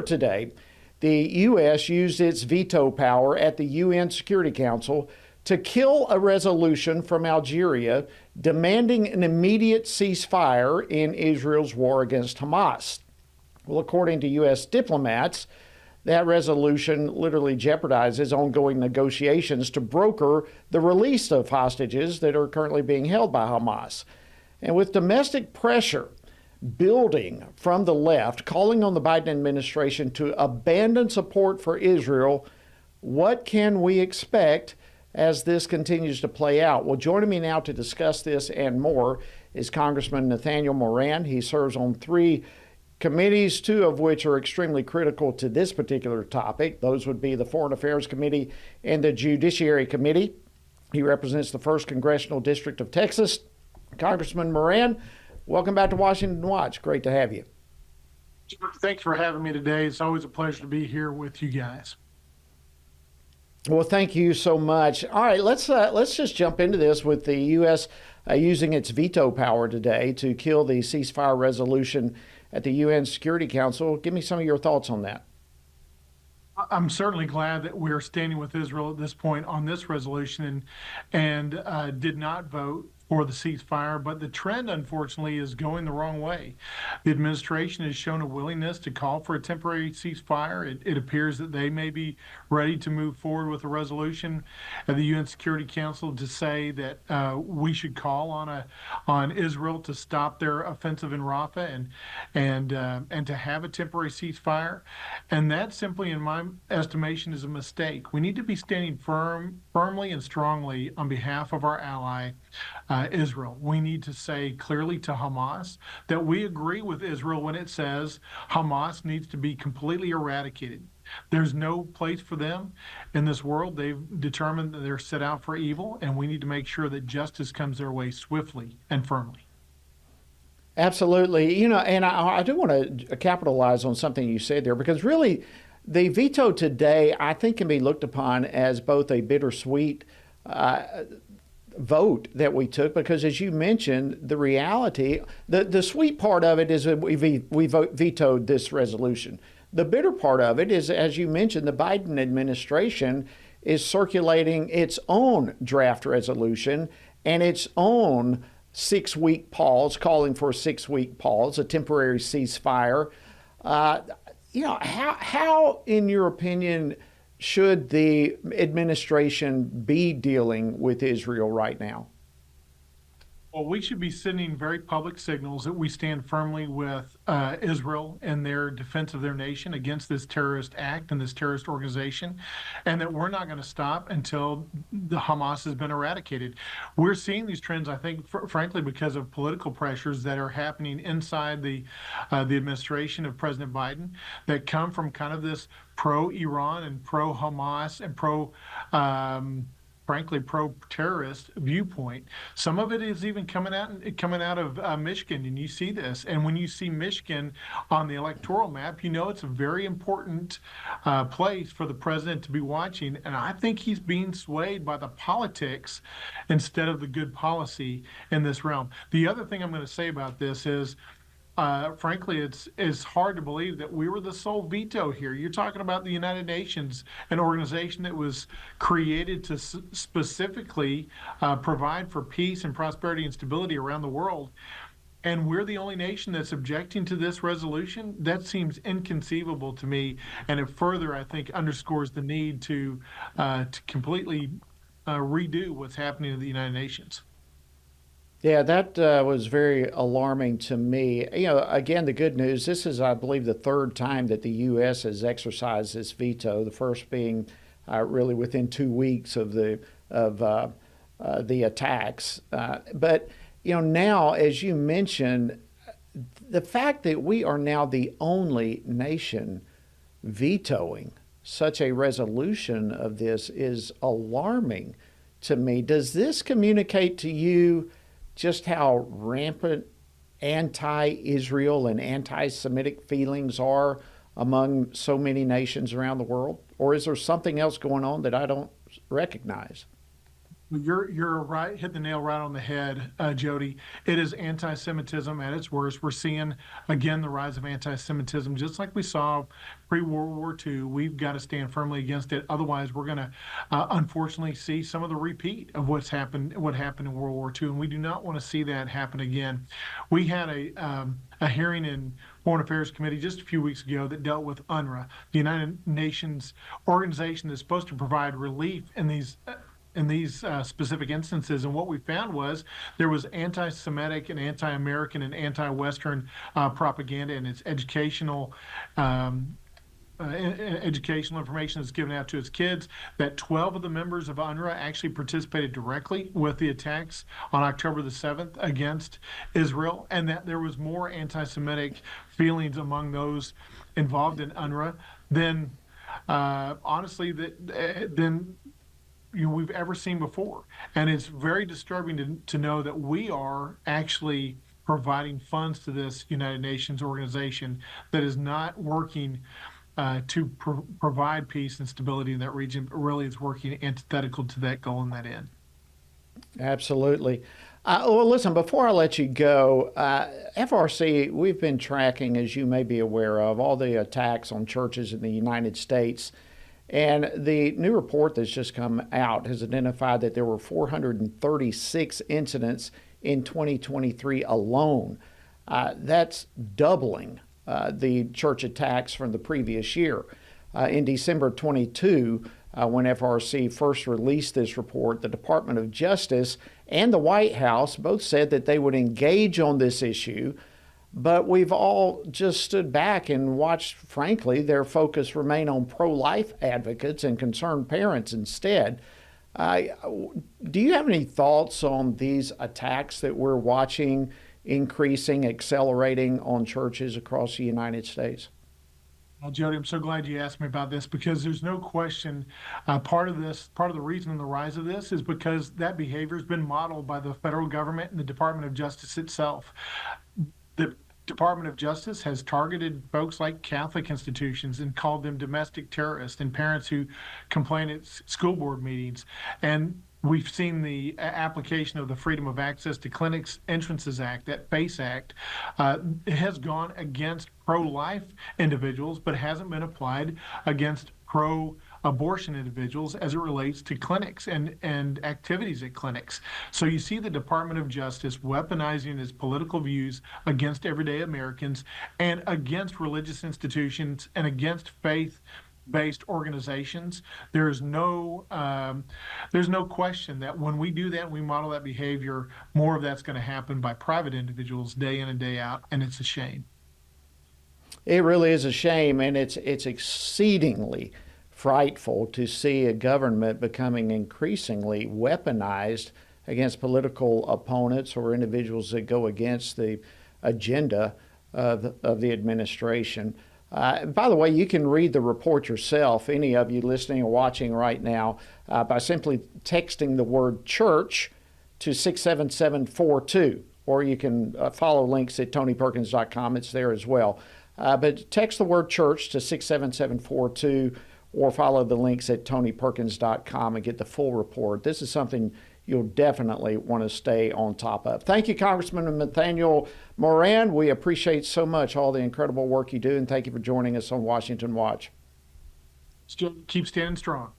earlier today, the U.S. used its veto power at the UN Security Council to kill a resolution from Algeria demanding an immediate ceasefire in Israel's war against Hamas. Well, according to U.S. diplomats, that resolution literally jeopardizes ongoing negotiations to broker the release of hostages that are currently being held by Hamas. And with domestic pressure building from the left, calling on the Biden administration to abandon support for Israel, what can we expect as this continues to play out? Well, joining me now to discuss this and more is Congressman Nathaniel Moran. He serves on 3 committees, 2 of which are extremely critical to this particular topic. Those would be the Foreign Affairs Committee and the Judiciary Committee. He represents the 1st Congressional District of Texas. Congressman Moran, welcome back to Washington Watch. Great to have you. Thanks for having me today. It's always a pleasure to be here with you guys. Well, thank you so much. All right, let's just jump into this with the U.S. Using its veto power today to kill the ceasefire resolution at the UN Security Council. Give me some of your thoughts on that. I'm certainly glad that we're standing with Israel at this point on this resolution and did not vote for the ceasefire, but the trend, unfortunately, is going the wrong way. The administration has shown a willingness to call for a temporary ceasefire. It appears that they may be ready to move forward with a resolution at the UN Security Council to say that we should call on Israel to stop their offensive in Rafah and to have a temporary ceasefire. And that simply, in my estimation, is a mistake. We need to be standing firmly and strongly on behalf of our ally, Israel. We need to say clearly to Hamas that we agree with Israel when it says Hamas needs to be completely eradicated. There's no place for them in this world. They've determined that they're set out for evil, and we need to make sure that justice comes their way swiftly and firmly. Absolutely. And I do want to capitalize on something you said there, because really the veto today, I think, can be looked upon as both a bittersweet vote that we took, because as you mentioned, the reality, the sweet part of it is that we vetoed this resolution. The bitter part of it is, as you mentioned, the Biden administration is circulating its own draft resolution and its own 6-week pause, calling for a 6-week pause, a temporary ceasefire. How, in your opinion, should the administration be dealing with Israel right now? Well, we should be sending very public signals that we stand firmly with Israel in their defense of their nation against this terrorist act and this terrorist organization, and that we're not going to stop until the Hamas has been eradicated. We're seeing these trends, I think, frankly, because of political pressures that are happening inside the administration of President Biden that come from kind of this pro-Iran and pro-Hamas and frankly, pro-terrorist viewpoint. Some of it is even coming out of Michigan, and you see this. And when you see Michigan on the electoral map, you know it's a very important place for the president to be watching. And I think he's being swayed by the politics instead of the good policy in this realm. The other thing I'm going to say about this is, frankly, it's hard to believe that we were the sole veto here. You're talking about the United Nations, an organization that was created to specifically provide for peace and prosperity and stability around the world. And we're the only nation that's objecting to this resolution. That seems inconceivable to me. And it further, I think, underscores the need to completely redo what's happening in the United Nations. Yeah, that was very alarming to me. Again, the good news, this is, I believe, the 3rd time that the U.S. has exercised this veto, the first being really within 2 weeks of the attacks. But now, as you mentioned, the fact that we are now the only nation vetoing such a resolution of this is alarming to me. Does this communicate to you just how rampant anti-Israel and anti-Semitic feelings are among so many nations around the world? Or is there something else going on that I don't recognize? You're right, hit the nail right on the head, Jody. It is anti-Semitism at its worst. We're seeing again the rise of anti-Semitism, just like we saw pre-World War II. We've got to stand firmly against it. Otherwise, we're going to unfortunately see some of the repeat of what happened in World War II, and we do not want to see that happen again. We had a hearing in Foreign Affairs Committee just a few weeks ago that dealt with UNRWA, the United Nations organization that's supposed to provide relief in these specific instances. And what we found was there was anti-Semitic and anti-American and anti-Western propaganda, and its educational information is given out to its kids, that 12 of the members of UNRWA actually participated directly with the attacks on October the 7th against Israel, and that there was more anti-Semitic feelings among those involved in UNRWA than honestly than we've ever seen before. And it's very disturbing to know that we are actually providing funds to this United Nations organization that is not working to provide peace and stability in that region, but really is working antithetical to that goal and that end. Absolutely. Well, listen, before I let you go, FRC, we've been tracking, as you may be aware of, all the attacks on churches in the United States. And the new report that's just come out has identified that there were 436 incidents in 2023 alone. That's doubling the church attacks from the previous year. In December 22, when FRC first released this report, the Department of Justice and the White House both said that they would engage on this issue, but we've all just stood back and watched, frankly, their focus remain on pro-life advocates and concerned parents instead. Do you have any thoughts on these attacks that we're watching increasing, accelerating on churches across the United States? Well, Jody, I'm so glad you asked me about this, because there's no question part of the reason in the rise of this is because that behavior has been modeled by the federal government and the Department of Justice itself. The Department of Justice has targeted folks like Catholic institutions and called them domestic terrorists, and parents who complain at school board meetings. And we've seen the application of the Freedom of Access to Clinics Entrances Act, that FACE Act. It has gone against pro-life individuals, but hasn't been applied against pro-abortion individuals as it relates to clinics and activities at clinics. So you see the Department of Justice weaponizing its political views against everyday Americans and against religious institutions and against faith-based organizations. There's no question that when we do that, we model that behavior, more of that's going to happen by private individuals day in and day out, and it's a shame. It really is a shame, and it's exceedingly frightful to see a government becoming increasingly weaponized against political opponents or individuals that go against the agenda of the administration. By the way, you can read the report yourself, any of you listening or watching right now, by simply texting the word church to 67742, or you can follow links at tonyperkins.com. It's there as well. But text the word church to 67742 or follow the links at tonyperkins.com and get the full report. This is something you'll definitely want to stay on top of. Thank you, Congressman Nathaniel Moran. We appreciate so much all the incredible work you do, and thank you for joining us on Washington Watch. Keep standing strong.